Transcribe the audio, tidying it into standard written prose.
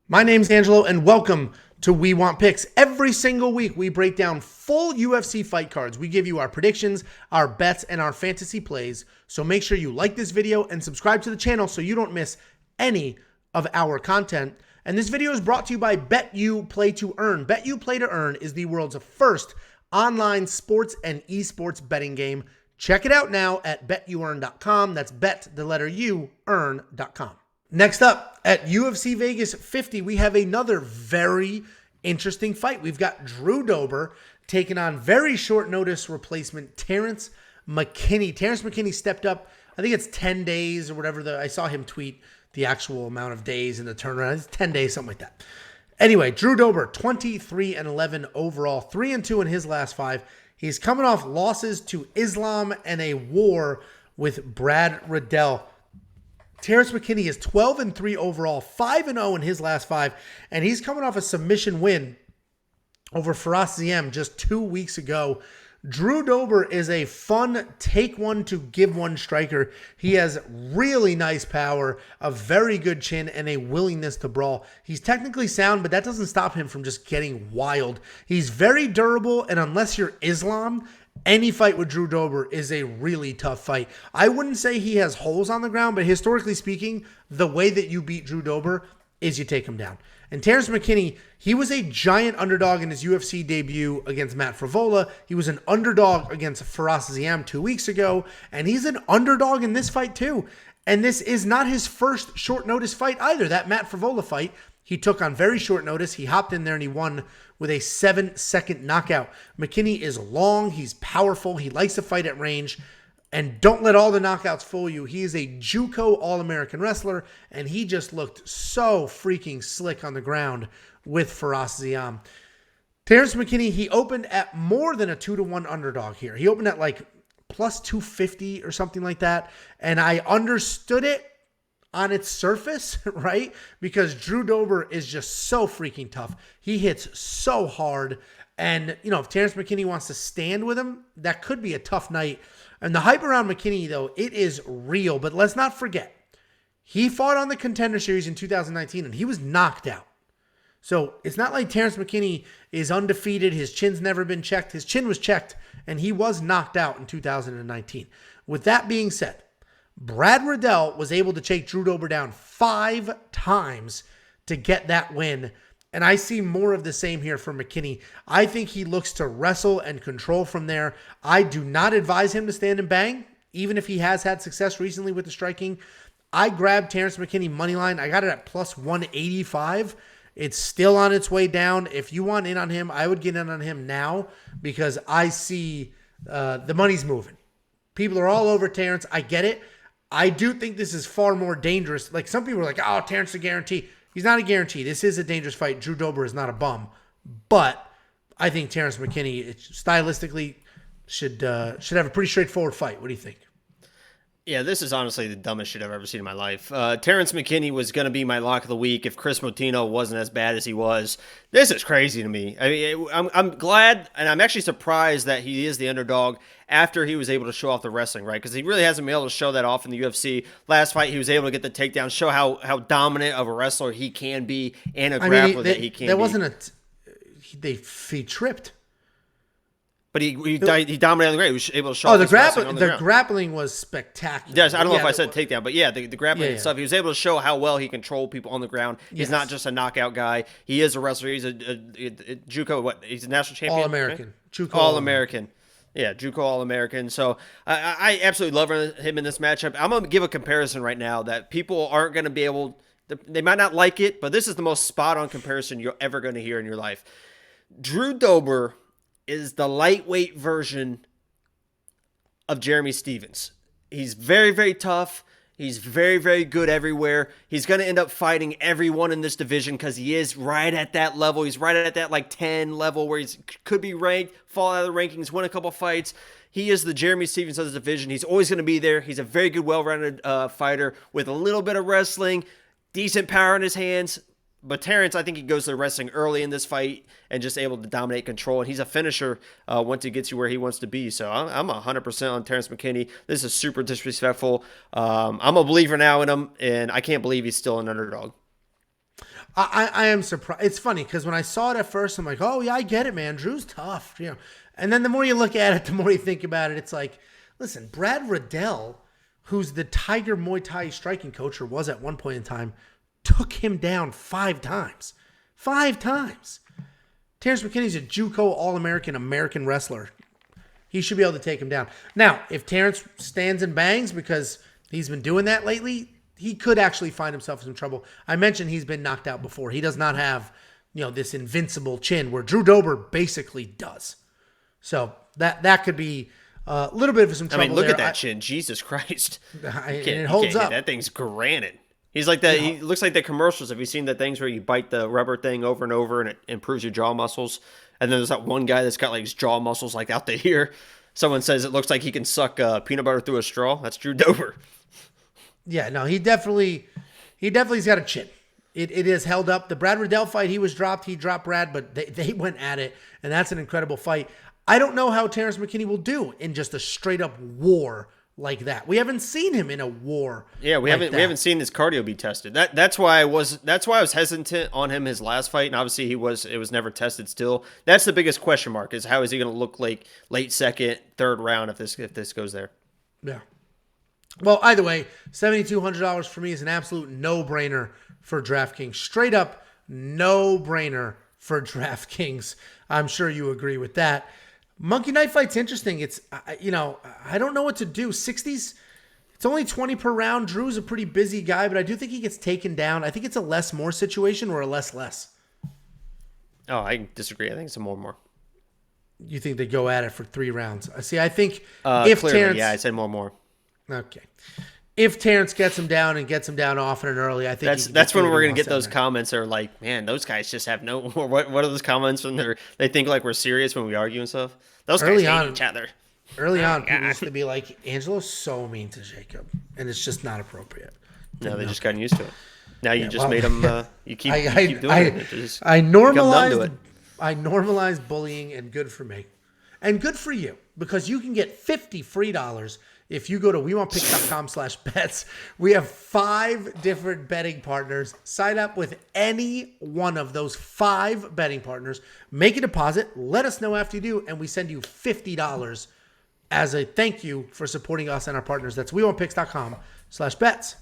My name's Angelo, and welcome to We Want Picks. Every single week, we break down full UFC fight cards. We give you our predictions, our bets, and our fantasy plays. So make sure you like this video and subscribe to the channel so you don't miss any of our content. And this video is brought to you by BETU Play to Earn. BETU Play to Earn is the world's first online sports and esports betting game. Check it out now at betuearn.com. That's bet, the letter U, earn.com. Next up, at UFC Vegas 50, we have another very interesting fight. We've got Drew Dober taking on very short notice replacement Terrance McKinney. Terrance McKinney stepped up, I think it's 10 days or whatever. I saw him tweet the actual amount of days in the turnaround. It's 10 days, something like that. Anyway, Drew Dober, 23-11 overall, 3-2 in his last five. He's coming off losses to Islam and a war with Brad Riddell. Terrance McKinney is 12-3 overall, 5-0 in his last five, and he's coming off a submission win over Faraz Ziem just 2 weeks ago. Drew Dober is a fun take one to give one striker. He has really nice power, a very good chin, and a willingness to brawl. He's technically sound, but that doesn't stop him from just getting wild. He's very durable, and unless you're Islam, any fight with Drew Dober is a really tough fight. I wouldn't say he has holes on the ground, but historically speaking, the way that you beat Drew Dober is you take him down. And Terrance McKinney, he was a giant underdog in his UFC debut against Matt Frevola. He was an underdog against Faraz Ziem 2 weeks ago, and he's an underdog in this fight too. And this is not his first short notice fight either. That Matt Frevola fight, he took on very short notice. He hopped in there and he won with a 7-second knockout. McKinney is long. He's powerful. He likes to fight at range. And don't let all the knockouts fool you. He is a JUCO All-American wrestler, and he just looked so freaking slick on the ground with Faraz Ziem. Terrance McKinney, he opened at more than a 2-1 underdog here. He opened at like plus 250 or something like that. And I understood it on its surface, right? Because Drew Dober is just so freaking tough. He hits so hard. And, you know, if Terrance McKinney wants to stand with him, that could be a tough night. And the hype around McKinney, though, it is real. But let's not forget, he fought on the Contender Series in 2019, and he was knocked out. So it's not like Terrance McKinney is undefeated. His chin's never been checked. His chin was checked, and he was knocked out in 2019. With that being said, Brad Riddell was able to take Drew Dober down 5 times to get that win. And I see more of the same here for McKinney. I think he looks to wrestle and control from there. I do not advise him to stand and bang, even if he has had success recently with the striking. I grabbed Terrance McKinney money line. I got it at plus 185. It's still on its way down. If you want in on him, I would get in on him now because I see the money's moving. People are all over Terrance. I get it. I do think this is far more dangerous. Like some people are like, oh, Terrance is a guarantee. He's not a guarantee. This is a dangerous fight. Drew Dober is not a bum. But I think Terrance McKinney, stylistically, should have a pretty straightforward fight. What do you think? Yeah, this is honestly the dumbest shit I've ever seen in my life. Terrance McKinney was going to be my lock of the week if Chris Motino wasn't as bad as he was. This is crazy to me. I mean, I'm glad, and I'm actually surprised that he is the underdog after he was able to show off the wrestling, right? Because he really hasn't been able to show that off in the UFC. Last fight, he was able to get the takedown, show how dominant of a wrestler he can be and a grappler that he can be. There wasn't he tripped. But he dominated on the ground. He was able to show off the grappling was spectacular. Yes, I don't know if I said takedown, but yeah, the grappling and stuff. He was able to show how well he controlled people on the ground. He's not just a knockout guy. He is a wrestler. He's a JUCO. He's a national champion. All-American. Right? JUCO All-American. Yeah, JUCO All-American. So I absolutely love him in this matchup. I'm going to give a comparison right now that people aren't going to be able – they might not like it, but this is the most spot-on comparison you're ever going to hear in your life. Drew Dober is the lightweight version of Jeremy Stephens. He's very, very tough. He's very, very good everywhere. He's going to end up fighting everyone in this division because he is right at that level. He's right at that like 10 level where he could be ranked, fall out of the rankings, win a couple fights. He is the Jeremy Stephens of the division. He's always going to be there. He's a very good, well-rounded fighter with a little bit of wrestling, decent power in his hands. But Terrance, I think he goes to the wrestling early in this fight and just able to dominate control. And he's a finisher once he gets you where he wants to be. So I'm 100% on Terrance McKinney. This is super disrespectful. I'm a believer now in him, and I can't believe he's still an underdog. I am surprised. It's funny because when I saw it at first, I'm like, oh yeah, I get it, man. Drew's tough, And then the more you look at it, the more you think about it. It's like, listen, Brad Riddell, who's the Tiger Muay Thai striking coach, or was at one point in time, took him down 5 times. 5 times. Terrance McKinney's a JUCO All-American American wrestler. He should be able to take him down. Now, if Terrance stands and bangs because he's been doing that lately, he could actually find himself in some trouble. I mentioned he's been knocked out before. He does not have, this invincible chin where Drew Dober basically does. So that could be a little bit of some trouble. Look at that chin. Jesus Christ. It holds up. That thing's granite. He's like that. He looks like the commercials. Have you seen the things where you bite the rubber thing over and over and it improves your jaw muscles? And then there's that one guy that's got like his jaw muscles like out to here. Someone says it looks like he can suck peanut butter through a straw. That's Drew Dober. Yeah, no, he definitely's got a chin. It is held up. The Brad Riddell fight, he dropped Brad, but they went at it, and that's an incredible fight. I don't know how Terrance McKinney will do in just a straight up war like that. We haven't seen him in a war. Yeah, we haven't seen his cardio be tested. That's why I was hesitant on him his last fight, and obviously it was never tested still. That's the biggest question mark, is how is he going to look like late second, third round if this goes there. Yeah. Well, either way, $7,200 for me is an absolute no-brainer for DraftKings. Straight up no-brainer for DraftKings. I'm sure you agree with that. Monkey Knife Fight's interesting. It's, I don't know what to do. 60s, it's only 20 per round. Drew's a pretty busy guy, but I do think he gets taken down. I think it's a less-more situation or a less-less. Oh, I disagree. I think it's a more. You think they go at it for 3 rounds? See, I think if clearly, Terrance... Yeah, I said more. Okay. If Terrance gets him down and gets him down often and early, I think that's when we're going to get those comments that are like, man, those guys just have no. What are those comments when they think like we're serious when we argue and stuff? Those guys hate each other. Early on, people used to be like, Angelo's so mean to Jacob, and it's just not appropriate. No, they just gotten used to it. Now you just made them. You keep doing it. I normalized bullying, and good for me, and good for you, because you can get 50 free dollars. If you go to WeWantPicks.com/bets, we have 5 different betting partners. Sign up with any one of those 5 betting partners. Make a deposit. Let us know after you do, and we send you $50 as a thank you for supporting us and our partners. That's WeWantPicks.com/bets.